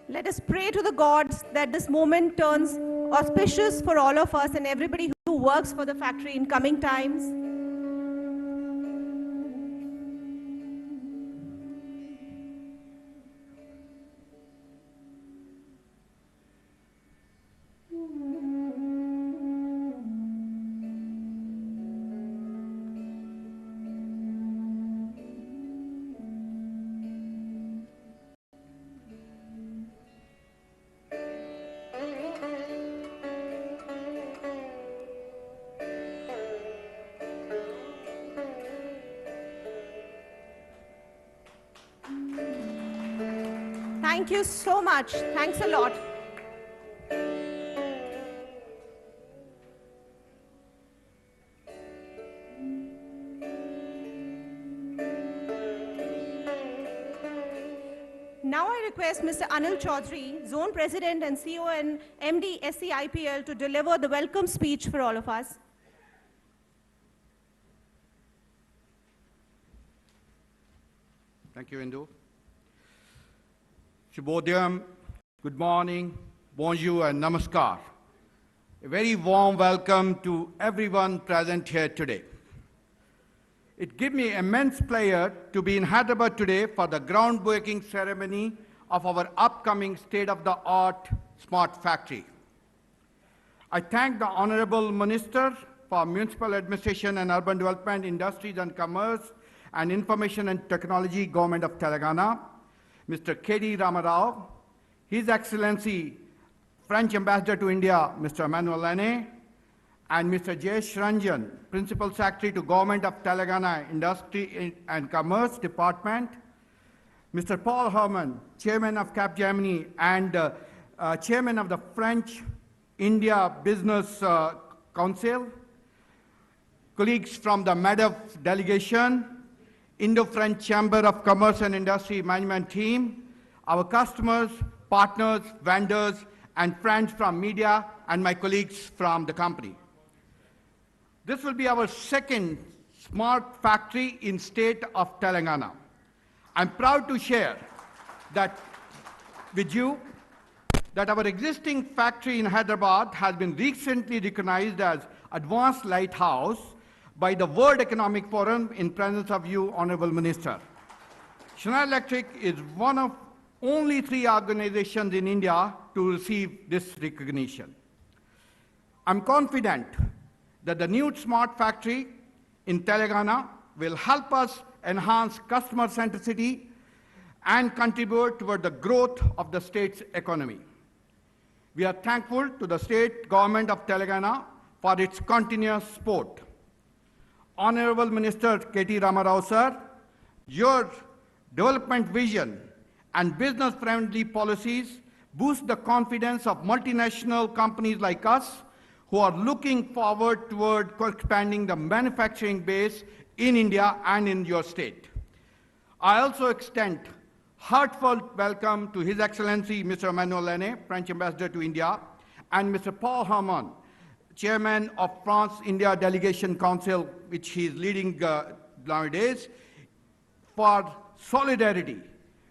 Let us pray to the gods that this moment turns auspicious for all of us and everybody who works for the factory in coming times. Thank you so much. Thanks a lot. Now I request Mr. Anil Chaudhary, Zone President and CEO and MD SCIPL, to deliver the welcome speech for all of us. Thank you, Indu. Shubhodayam, good morning, bonjour and namaskar. A very warm welcome to everyone present here today. It gives me immense pleasure to be in Hyderabad today for the groundbreaking ceremony of our upcoming state-of-the-art smart factory. I thank the Honorable Minister for Municipal Administration and Urban Development, Industries and Commerce and Information and Technology, Government of Telangana, Mr. K.D. Ramarao, His Excellency French Ambassador to India, Mr. Emmanuel Lane, and Mr. Jayesh Ranjan, Principal Secretary to Government of Telangana Industry and Commerce Department, Mr. Paul Herman, Chairman of Capgemini and Chairman of the French-India Business Council, colleagues from the MEDEF delegation, Indo-French Chamber of Commerce and Industry Management team, our customers, partners, vendors, and friends from media, and my colleagues from the company. This will be our second smart factory in state of Telangana. I'm proud to share that with you that our existing factory in Hyderabad has been recently recognized as Advanced Lighthouse by the World Economic Forum in presence of you, Honorable Minister. Schneider Electric is one of only 3 organizations in India to receive this recognition. I'm confident that the new smart factory in Telangana will help us enhance customer centricity and contribute toward the growth of the state's economy. We are thankful to the state government of Telangana for its continuous support. Honorable Minister K.T. Ramarao, sir, your development vision and business-friendly policies boost the confidence of multinational companies like us who are looking forward toward expanding the manufacturing base in India and in your state. I also extend heartfelt welcome to His Excellency Mr. Emmanuel Lane, French Ambassador to India, and Mr. Paul Herman, Chairman of France-India Delegation Council, which he is leading nowadays, for solidarity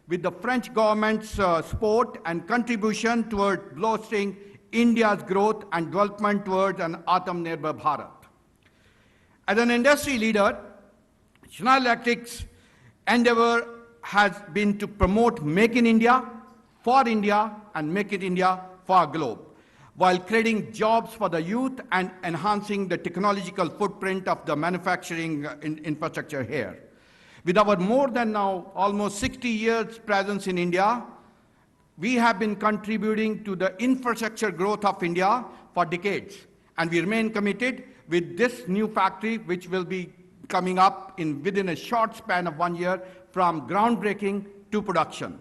with the French government's support and contribution toward bolstering India's growth and development towards an Atmanirbhar Bharat. As an industry leader, Schneider Electric's endeavor has been to promote Make in India, for India, and Make it India for globe, while creating jobs for the youth and enhancing the technological footprint of the manufacturing infrastructure here. With our more than now almost 60 years presence in India, we have been contributing to the infrastructure growth of India for decades, and we remain committed with this new factory, which will be coming up within a short span of 1 year from groundbreaking to production.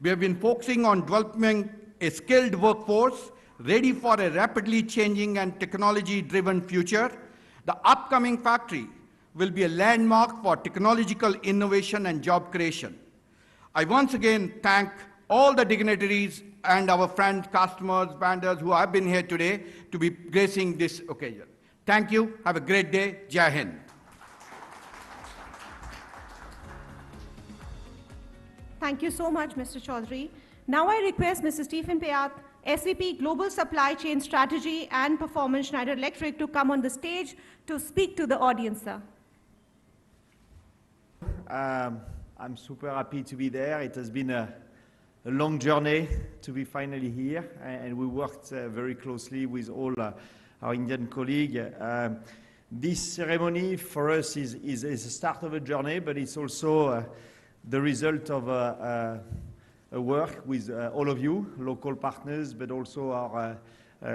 We have been focusing on developing a skilled workforce ready for a rapidly changing and technology-driven future. The upcoming factory will be a landmark for technological innovation and job creation. I once again thank all the dignitaries and our friends, customers, vendors who have been here today to be gracing this occasion. Thank you. Have a great day. Jai Hind. Thank you so much, Mr. Chaudhary. Now I request Mr. Stephen Payat, SVP Global Supply Chain Strategy and Performance, Schneider Electric, to come on the stage to speak to the audience, sir. I'm super happy to be there. It has been a long journey to be finally here, and we worked very closely with all our Indian colleagues. This ceremony for us is the start of a journey, but it's also the result of a work with all of you, local partners, but also our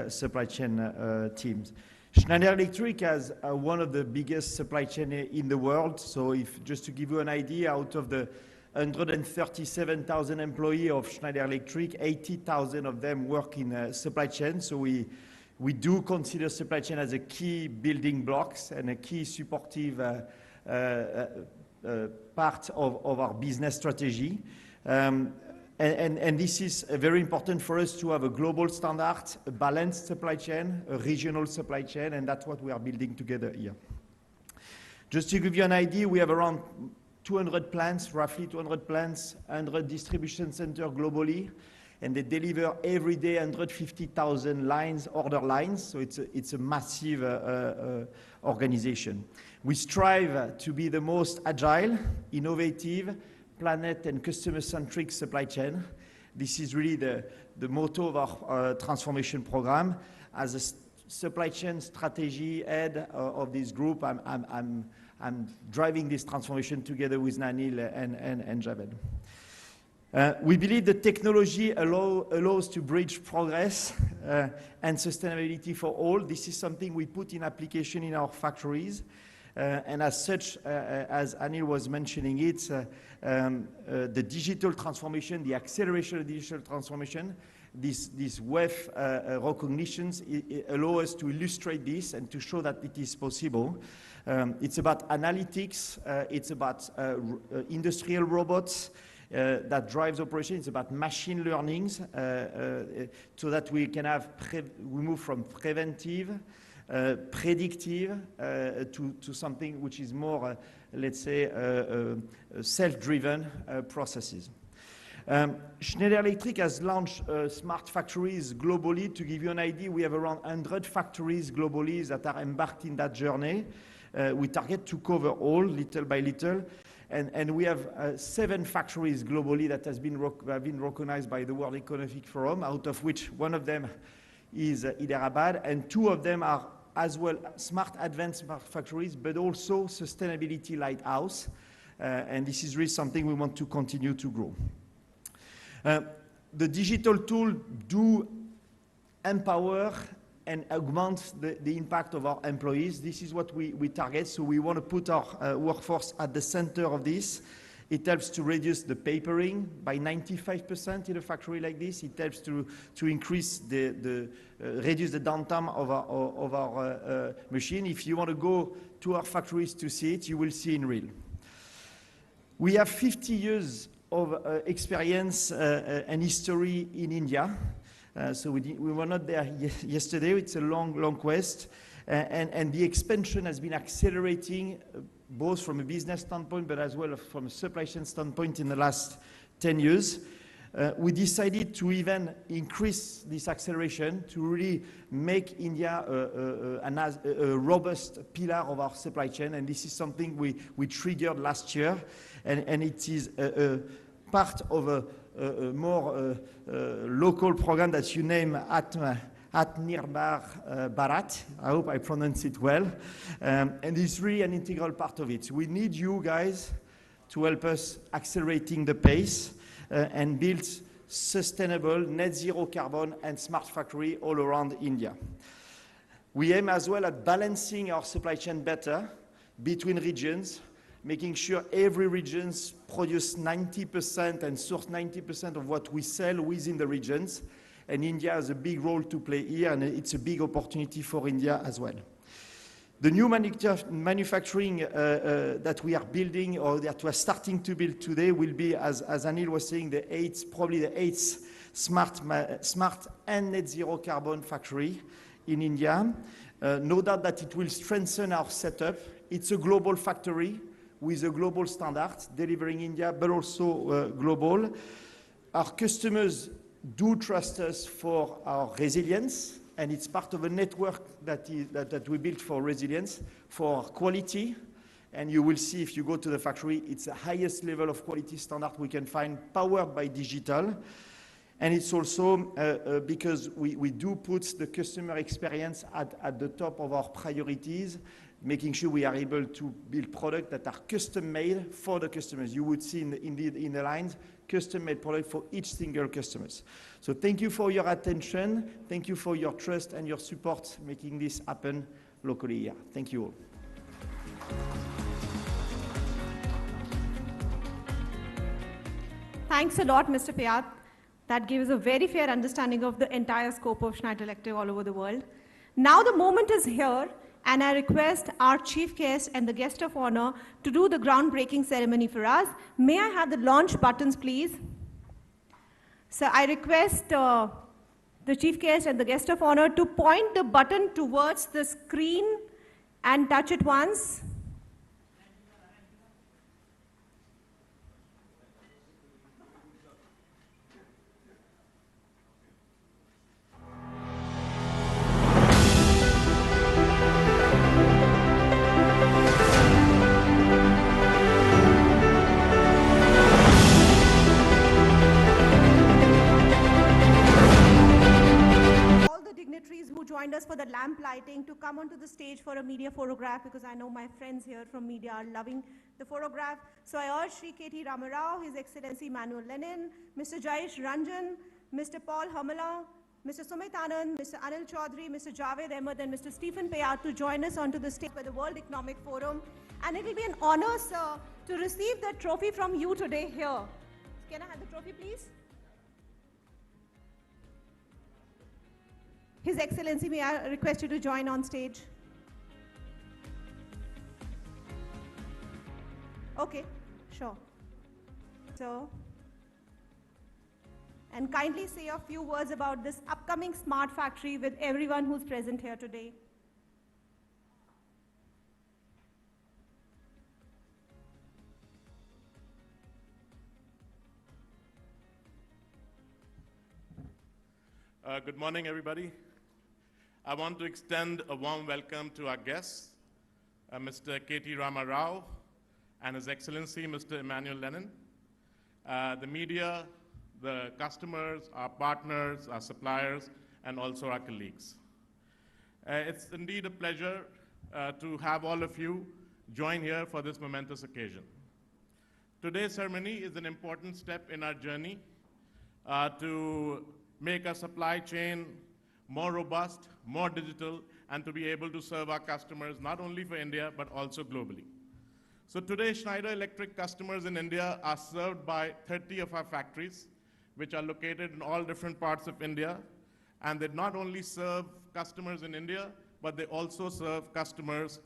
supply chain teams. Schneider Electric has one of the biggest supply chain in the world. So if, just to give you an idea, out of the 137,000 employees of Schneider Electric, 80,000 of them work in supply chain. So we do consider supply chain as a key building blocks and a key supportive part of our business strategy. And this is very important for us to have a global standard, a balanced supply chain, a regional supply chain, and that's what we are building together here. Just to give you an idea, we have around 200 plants, roughly 200 plants, 100 distribution centers globally, and they deliver every day 150,000 lines, order lines, so it's a massive organization. We strive to be the most agile, innovative, planet and customer-centric supply chain. This is really the motto of our transformation program. As a supply chain strategy head of this group, I'm driving this transformation together with Nanil and Javed. We believe that technology allows to bridge progress and sustainability for all. This is something we put in application in our factories. And as such, as Anil was mentioning it, the digital transformation, the acceleration of digital transformation, this wave recognitions allow us to illustrate this and to show that it is possible. It's about analytics, it's about industrial robots that drives operation, it's about machine learnings, so that we can have, we move from preventive, predictive to something which is more, let's say, self-driven processes. Schneider Electric has launched smart factories globally. To give you an idea, we have around 100 factories globally that are embarked in that journey. We target to cover all, little by little. And we have 7 factories globally that have been recognized by the World Economic Forum, out of which one of them is Hyderabad, and 2 of them are as well smart advanced smart factories, but also sustainability lighthouse. And this is really something we want to continue to grow. The digital tool do empower and augment the impact of our employees. This is what we target. So we want to put our workforce at the center of this. It helps to reduce the papering by 95% in a factory like this. It helps to increase reduce the downtime of our machine. If you want to go to our factories to see it, you will see in real. We have 50 years of experience and history in India. So we were not there yesterday. It's a long quest. And the expansion has been accelerating both from a business standpoint, but as well from a supply chain standpoint in the last 10 years. We decided to even increase this acceleration to really make India a robust pillar of our supply chain. And this is something we triggered last year. And it is a part of a more local program that you name Atmanirbhar Bharat. I hope I pronounce it well. And it's really an integral part of it. We need you guys to help us accelerating the pace and build sustainable net zero carbon and smart factory all around India. We aim as well at balancing our supply chain better between regions, making sure every region produce 90% and source 90% of what we sell within the regions. And India has a big role to play here, and it's a big opportunity for India as well. The new manufacturing that we are building, or that we're starting to build today, will be, as Anil was saying, probably the 8th smart and net zero carbon factory in India. No doubt that it will strengthen our setup. It's a global factory with a global standard, delivering India, but also global. Our customers do trust us for our resilience, and it's part of a network that we built for resilience, for quality. And you will see if you go to the factory, it's the highest level of quality standard we can find, powered by digital. And it's also because we do put the customer experience at the top of our priorities, making sure we are able to build products that are custom-made for the customers. You would see in the lines, custom-made product for each single customers. So thank you for your attention. Thank you for your trust and your support making this happen locally here. Thank you all. Thanks a lot, Mr. Payat. That gives a very fair understanding of the entire scope of Schneider Electric all over the world. Now the moment is here, and I request our chief guest and the guest of honor to do the groundbreaking ceremony for us. May I have the launch buttons, please? So I request the chief guest and the guest of honor to point the button towards the screen and touch it once. Who joined us for the lamp lighting to come onto the stage for a media photograph, because I know my friends here from media are loving the photograph. So I urge Shri KT Ramarao, His Excellency Emmanuel Lenin, Mr. Jayesh Ranjan, Mr. Paul Hamala, Mr. Sumit Anand, Mr. Anil Chaudhary, Mr. Javed Ahmed, and Mr. Stephen Payat to join us onto the stage for the World Economic Forum. And it will be an honor, sir, to receive that trophy from you today here. Can I have the trophy, please? His Excellency, may I request you to join on stage? Okay, sure. So, and kindly say a few words about this upcoming smart factory with everyone who's present here today. Good morning, everybody. I want to extend a warm welcome to our guests, Mr. KT Ramarao and His Excellency, Mr. Emmanuel Lenin, the media, the customers, our partners, our suppliers, and also our colleagues. It's indeed a pleasure to have all of you join here for this momentous occasion. Today's ceremony is an important step in our journey to make our supply chain more robust, more digital, and to be able to serve our customers not only for India, but also globally. So today, Schneider Electric customers in India are served by 30 of our factories, which are located in all different parts of India. And they not only serve customers in India, but they also serve customers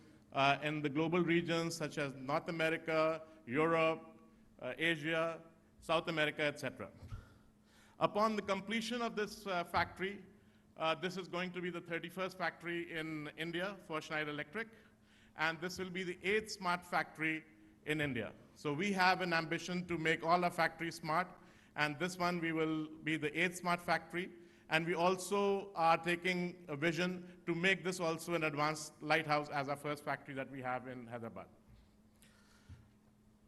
in the global regions such as North America, Europe, Asia, South America, etc. Upon the completion of this factory, this is going to be the 31st factory in India for Schneider Electric, and this will be the 8th smart factory in India. So we have an ambition to make all our factories smart, and this one we will be the 8th smart factory, and we also are taking a vision to make this also an advanced lighthouse as our first factory that we have in Hyderabad.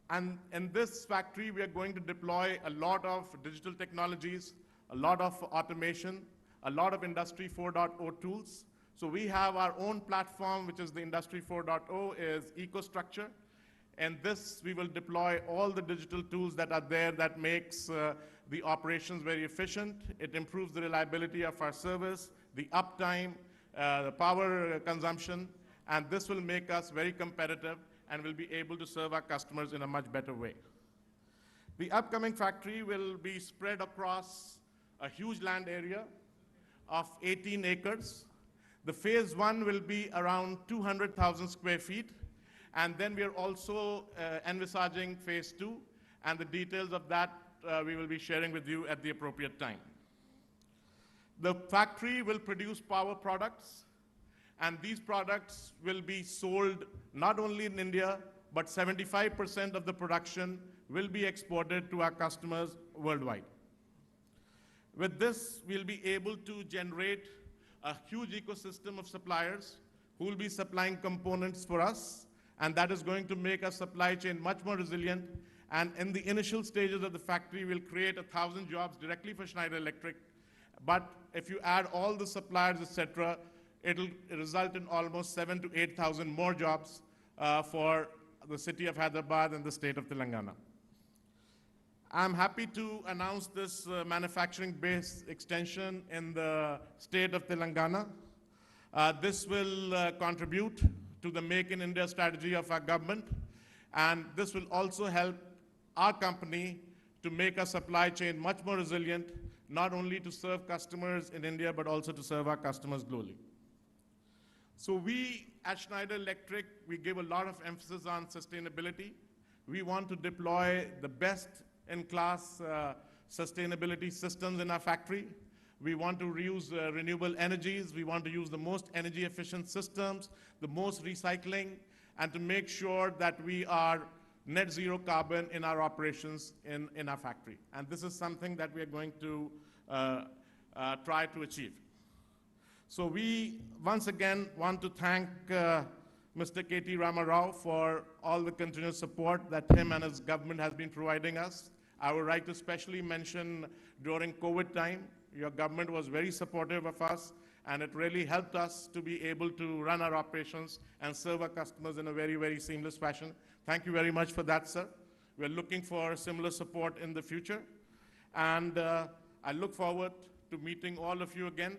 And in this factory, we are going to deploy a lot of digital technologies, a lot of automation, a lot of Industry 4.0 tools. So we have our own platform, which is the Industry 4.0, is EcoStructure. And this, we will deploy all the digital tools that are there that makes the operations very efficient. It improves the reliability of our service, the uptime, the power consumption, and this will make us very competitive and will be able to serve our customers in a much better way. The upcoming factory will be spread across a huge land area of 18 acres. The phase 1 will be around 200,000 square feet, and then we are also envisaging phase 2, and the details of that we will be sharing with you at the appropriate time. The factory will produce power products, and these products will be sold not only in India, but 75% of the production will be exported to our customers worldwide. With this, we'll be able to generate a huge ecosystem of suppliers who will be supplying components for us, and that is going to make our supply chain much more resilient. And in the initial stages of the factory, we'll create 1,000 jobs directly for Schneider Electric. But if you add all the suppliers, etc., it'll result in almost 7,000 to 8,000 more jobs for the city of Hyderabad and the state of Telangana. I'm happy to announce this manufacturing base extension in the state of Telangana. This will contribute to the Make in India strategy of our government, and this will also help our company to make our supply chain much more resilient, not only to serve customers in India, but also to serve our customers globally. So we at Schneider Electric, we give a lot of emphasis on sustainability. We want to deploy the best-in-class sustainability systems in our factory. We want to reuse renewable energies. We want to use the most energy-efficient systems, the most recycling, and to make sure that we are net zero carbon in our operations in our factory. And this is something that we are going to try to achieve. So we, once again, want to thank Mr. KT Rama Rao for all the continuous support that him and his government has been providing us. I would like to especially mention during COVID time, your government was very supportive of us, and it really helped us to be able to run our operations and serve our customers in a very, very seamless fashion. Thank you very much for that, sir. We're looking for similar support in the future. And I look forward to meeting all of you again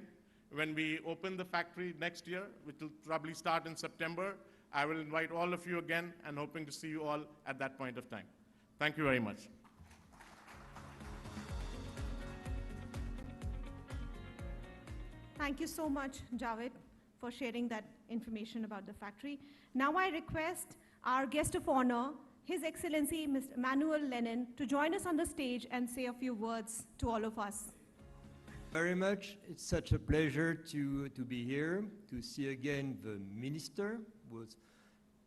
when we open the factory next year, which will probably start in September. I will invite all of you again and hoping to see you all at that point of time. Thank you very much. Thank you so much, Javed, for sharing that information about the factory. Now I request our guest of honor, His Excellency Mr. Emmanuel Lenin, to join us on the stage and say a few words to all of us. Very much. It's such a pleasure to be here, to see again the minister, was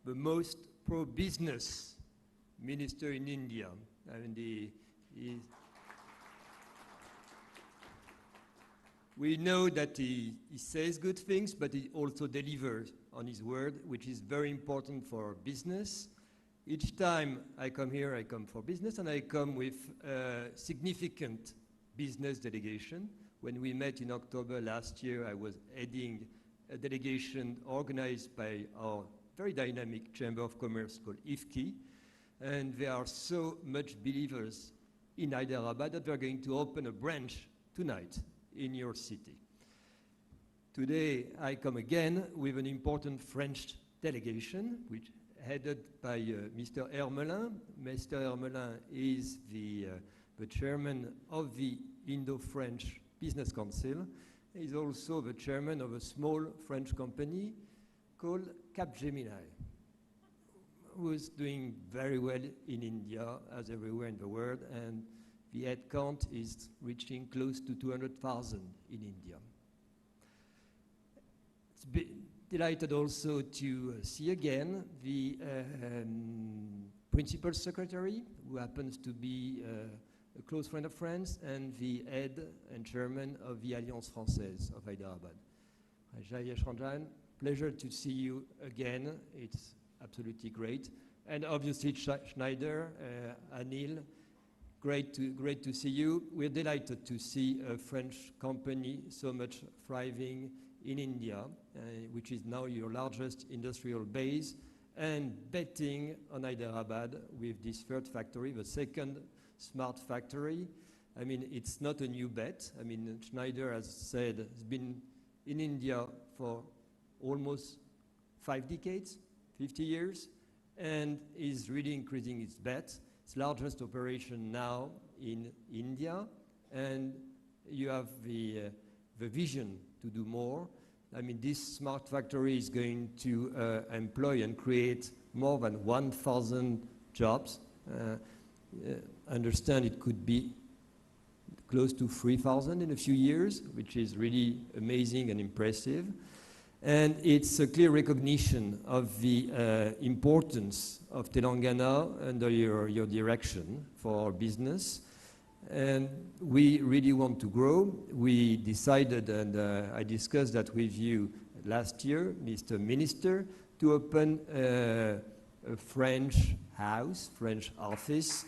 the most pro-business minister in India. I mean, we know that he says good things, but he also delivers on his word, which is very important for business. Each time I come here, I come for business, and I come with a significant business delegation. When we met in October last year, I was heading a delegation organized by our very dynamic Chamber of Commerce called IFCI, and they are so much believers in Hyderabad that they're going to open a branch tonight in your city. Today, I come again with an important French delegation, which headed by Mr. Hermelin. Mr. Hermelin is the chairman of the Indo-French Business Council. He's also the chairman of a small French company called Capgemini, who is doing very well in India, as everywhere in the world, and the head count is reaching close to 200,000 in India. It's delighted also to see again the principal secretary, who happens to be a close friend of France, and the head and chairman of the Alliance Française of Hyderabad. Rajesh Ranjan, pleasure to see you again. It's absolutely great. And obviously Schneider, Anil, great to see you. We're delighted to see a French company so much thriving in India, which is now your largest industrial base, and betting on Hyderabad with this third factory, the second smart factory. I mean, it's not a new bet. I mean, Schneider, as said, has been in India for almost 5 decades, 50 years, and is really increasing its bet. It's largest operation now in India, and you have the vision to do more. I mean, this smart factory is going to employ and create more than 1,000 jobs. Understand it could be close to 3,000 in a few years, which is really amazing and impressive. And it's a clear recognition of the importance of Telangana under your direction for our business. And we really want to grow. We decided, and I discussed that with you last year, Mr. Minister, to open a French house, French office.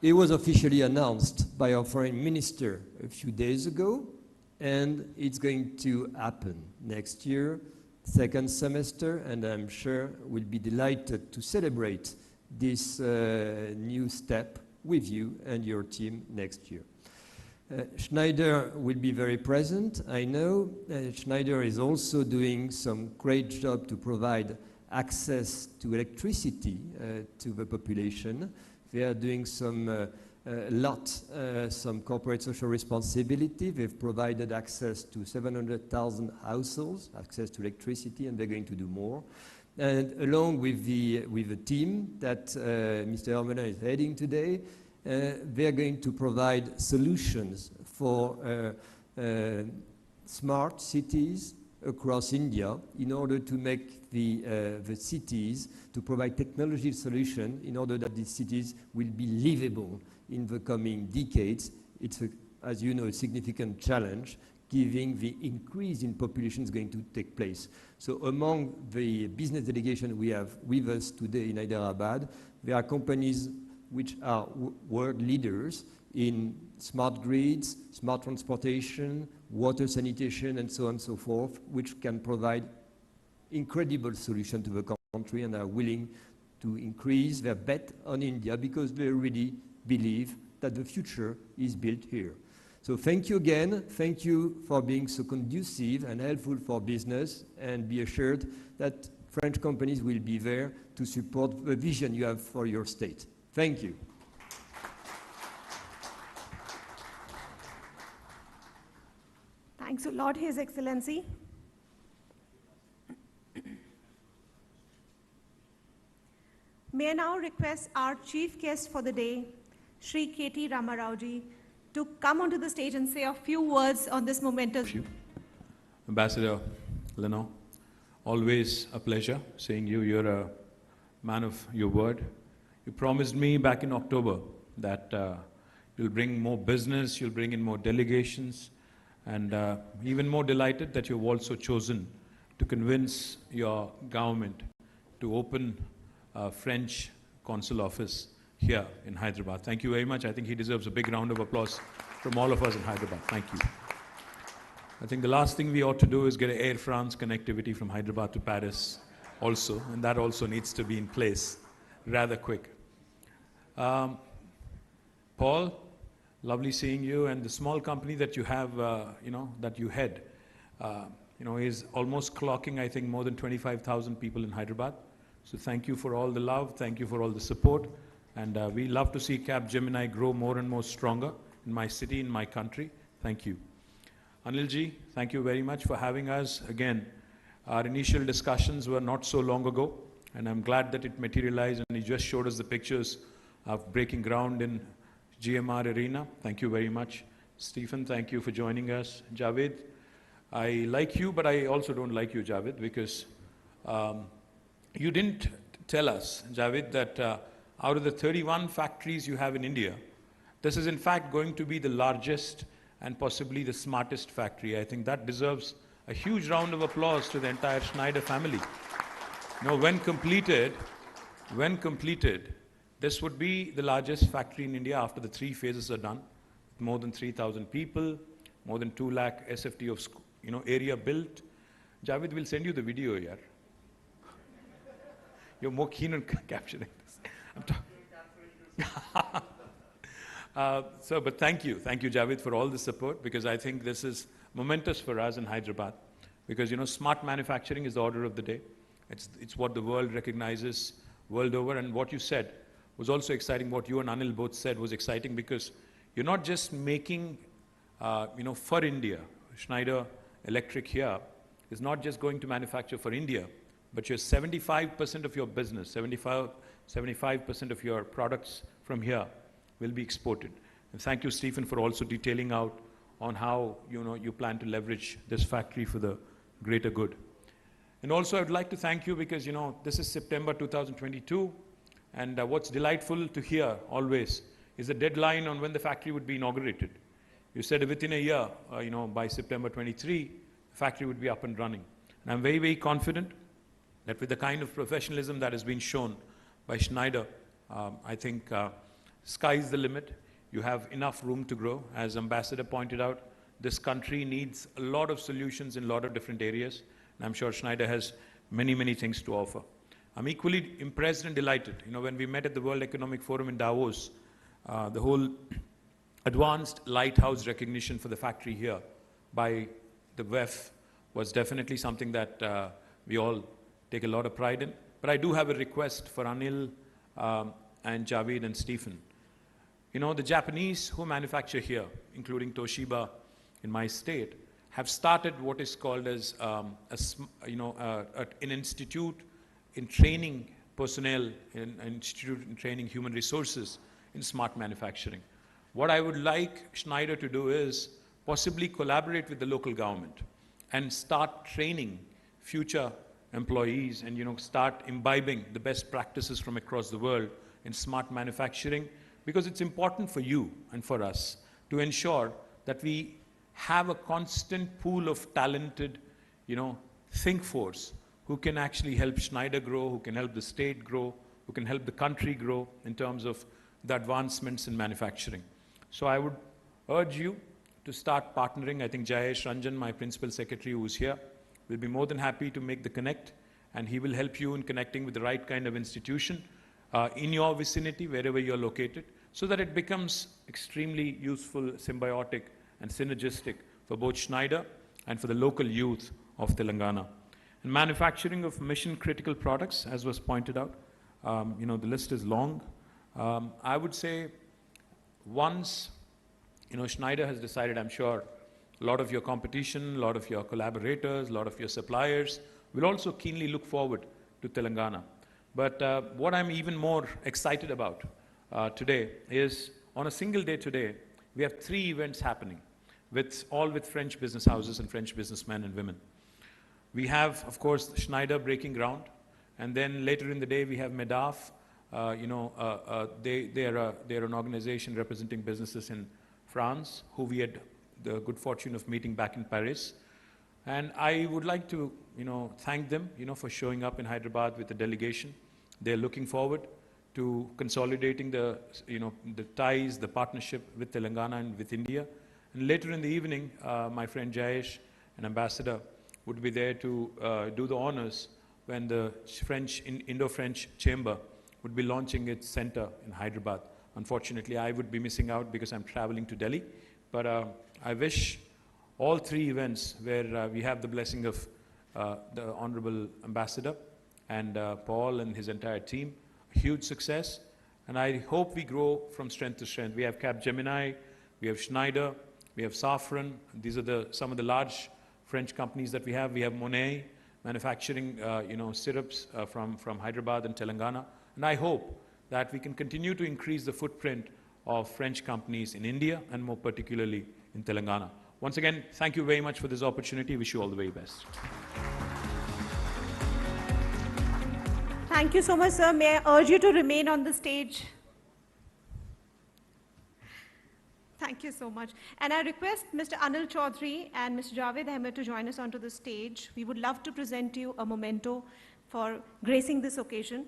It was officially announced by our foreign minister a few days ago, and it's going to happen next year, second semester, and I'm sure we'll be delighted to celebrate this new step with you and your team next year. Schneider will be very present, I know. Schneider is also doing some great job to provide access to electricity to the population. They are doing some some corporate social responsibility. They've provided access to 700,000 households, access to electricity, and they're going to do more. And along with the team that Mr. Hermelin is heading today, they're going to provide solutions for smart cities across India in order to make the cities, to provide technology solution in order that these cities will be livable in the coming decades. It's, as you know, a significant challenge given the increase in population is going to take place. So among the business delegation we have with us today in Hyderabad, there are companies which are world leaders in smart grids, smart transportation, water sanitation, and so on and so forth, which can provide incredible solutions to the country and are willing to increase their bet on India because they really believe that the future is built here. So thank you again. Thank you for being so conducive and helpful for business, and be assured that French companies will be there to support the vision you have for your state. Thank you. Thanks a lot, His Excellency. May I now request our chief guest for the day, Shri KT Ramarao ji, to come onto the stage and say a few words on this momentous. Ambassador Leno, always a pleasure seeing you. You're a man of your word. You promised me back in October that you'll bring more business, you'll bring in more delegations, and even more delighted that you've also chosen to convince your government to open a French consul office here in Hyderabad. Thank you very much. I think he deserves a big round of applause from all of us in Hyderabad. Thank you. I think the last thing we ought to do is get an Air France connectivity from Hyderabad to Paris also, and that also needs to be in place rather quick. Paul, lovely seeing you, and the small company that you have, that you head, is almost clocking, I think, more than 25,000 people in Hyderabad. So thank you for all the love, thank you for all the support, and we love to see Capgemini grow more and more stronger in my city, in my country. Thank you. Anilji, thank you very much for having us. Again, our initial discussions were not so long ago, and I'm glad that it materialized, and he just showed us the pictures of breaking ground in GMR Arena. Thank you very much. Stephen, thank you for joining us. Javed, I like you, but I also don't like you, Javed, because you didn't tell us, Javed, that out of the 31 factories you have in India, this is in fact going to be the largest and possibly the smartest factory. I think that deserves a huge round of applause to the entire Schneider family. Now, when completed, this would be the largest factory in India after the 3 phases are done. More than 3,000 people, more than 2 lakh SFT of area built. Javed will send you the video here. You're more keen on capturing this. But thank you, Javed, for all the support, because I think this is momentous for us in Hyderabad. Because smart manufacturing is the order of the day. It's what the world recognizes world over, and what you said was also exciting. What you and Anil both said was exciting, because you're not just making, for India. Schneider Electric here is not just going to manufacture for India, but your 75% of your business, 75% of your products from here will be exported. And thank you, Stephen, for also detailing out on how you plan to leverage this factory for the greater good. And also, I'd like to thank you because this is September 2022, And what's delightful to hear always is the deadline on when the factory would be inaugurated. You said within a year, by September 23, the factory would be up and running. And I'm very, very confident that with the kind of professionalism that has been shown by Schneider, I think sky's the limit. You have enough room to grow. As Ambassador pointed out, this country needs a lot of solutions in a lot of different areas. And I'm sure Schneider has many, many things to offer. I'm equally impressed and delighted. When we met at the World Economic Forum in Davos, the whole advanced lighthouse recognition for the factory here by the WEF was definitely something that we all take a lot of pride in. But I do have a request for Anil and Javed and Stephen. The Japanese who manufacture here, including Toshiba in my state, have started what is called as an institute in training personnel, an institute in training human resources in smart manufacturing. What I would like Schneider to do is possibly collaborate with the local government and start training future employees and start imbibing the best practices from across the world in smart manufacturing, because it's important for you and for us to ensure that we have a constant pool of talented, think force who can actually help Schneider grow, who can help the state grow, who can help the country grow in terms of the advancements in manufacturing. So I would urge you to start partnering. I think Jayesh Ranjan, my principal secretary who is here, will be more than happy to make the connect, and he will help you in connecting with the right kind of institution in your vicinity, wherever you're located, so that it becomes extremely useful, symbiotic, and synergistic for both Schneider and for the local youth of Telangana. And manufacturing of mission-critical products, as was pointed out, the list is long. I would say once, Schneider has decided, I'm sure, a lot of your competition, a lot of your collaborators, a lot of your suppliers will also keenly look forward to Telangana. But what I'm even more excited about today is, on a single day today, we have 3 events happening, all with French business houses and French businessmen and women. We have, of course, Schneider breaking ground, and then later in the day we have MEDAF. They're an organization representing businesses in France, who we had the good fortune of meeting back in Paris. And I would like to, thank them, for showing up in Hyderabad with the delegation. They're looking forward to consolidating the ties, the partnership with Telangana and with India. And later in the evening, my friend Jayesh, an ambassador, would be there to do the honors when the Indo-French Chamber would be launching its center in Hyderabad. Unfortunately, I would be missing out because I'm traveling to Delhi. But I wish all 3 events where we have the blessing of the Honorable Ambassador and Paul and his entire team, huge success. And I hope we grow from strength to strength. We have Capgemini, we have Schneider, we have Safran. These are some of the large French companies that we have. We have Monet manufacturing, syrups from Hyderabad and Telangana. And I hope that we can continue to increase the footprint of French companies in India and more particularly in Telangana. Once again, thank you very much for this opportunity. Wish you all the very best. Thank you so much, sir. May I urge you to remain on the stage? Thank you so much. And I request Mr. Anil Chaudhary and Mr. Javed Ahmed to join us onto the stage. We would love to present to you a memento for gracing this occasion.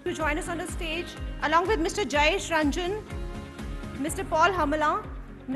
To join us on the stage, along with Mr. Jayesh Ranjan, Mr. Paul Hamala,